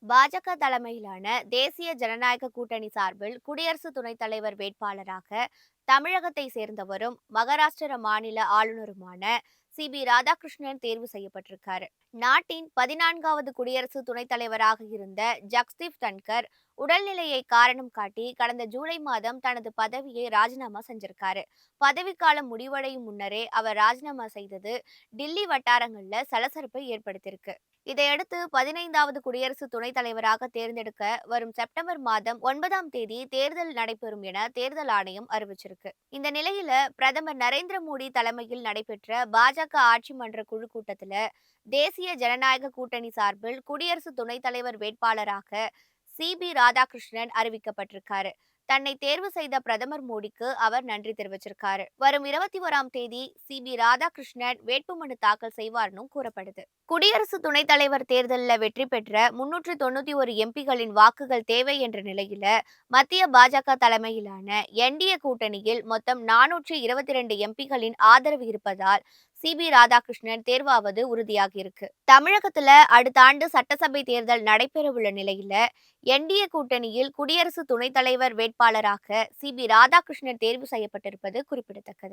பாஜக தலைமையிலான தேசிய ஜனநாயக கூட்டணி சார்பில் குடியரசு துணைத் தலைவர் வேட்பாளராக தமிழகத்தை சேர்ந்தவரும் மகாராஷ்டிர மாநில ஆளுநருமான ராதாகிருஷ்ணன் தேர்வு செய்யப்பட்டிருக்காரு. நாட்டின் 14வது குடியரசு துணைத் தலைவராக இருந்த ஜக்தீப் தன்கர் உடல்நிலையை காரணம் காட்டி கடந்த ஜூலை மாதம் தனது பதவியை ராஜினாமா செஞ்சிருக்காரு. பதவிக்காலம் முடிவடையும் முன்னரே அவர் ராஜினாமா செய்தது டில்லி வட்டாரங்கள்ல சலசலப்பை ஏற்படுத்தியிருக்கு. இதையடுத்து 15வது குடியரசு துணைத் தலைவராக தேர்ந்தெடுக்க வரும் செப்டம்பர் மாதம் 9ஆம் தேதி தேர்தல் நடைபெறும் என தேர்தல் ஆணையம் அறிவிச்சிருக்கு. இந்த நிலையில பிரதமர் நரேந்திர மோடி தலைமையில் நடைபெற்ற பாஜக ஆட்சி மன்ற குழு கூட்டத்தில் தேசிய ஜனநாயக கூட்டணி சார்பில் குடியரசு துணைத் தலைவர் வேட்பாளராக ராதாகிருஷ்ணன் அறிவிக்கப்பட்டிருக்காரு. தன்னை தேர்வு செய்த பிரதமர் மோடிக்கு அவர் நன்றி தெரிவிச்சிருக்காரு. வரும் 21ஆம் தேதி ராதாகிருஷ்ணன் வேட்புமனு தாக்கல் செய்வார்னு கூறப்படுது. குடியரசு துணைத் தலைவர் தேர்தலில் வெற்றி பெற்ற 391 எம்பிகளின் வாக்குகள் தேவை என்ற நிலையில மத்திய பாஜக தலைமையிலான என்டிஏ கூட்டணியில் மொத்தம் 422 எம்பிகளின் ஆதரவு இருப்பதால் ராதாகிருஷ்ணன் தேர்வாவது உறுதியாகி இருக்கு. தமிழகத்துல அடுத்த ஆண்டு சட்டசபை தேர்தல் நடைபெறவுள்ள நிலையில என்டிஏ கூட்டணியில் குடியரசு துணைத் தலைவர் வேட்பாளராக ராதாகிருஷ்ணன் தேர்வு செய்யப்பட்டிருப்பது குறிப்பிடத்தக்கது.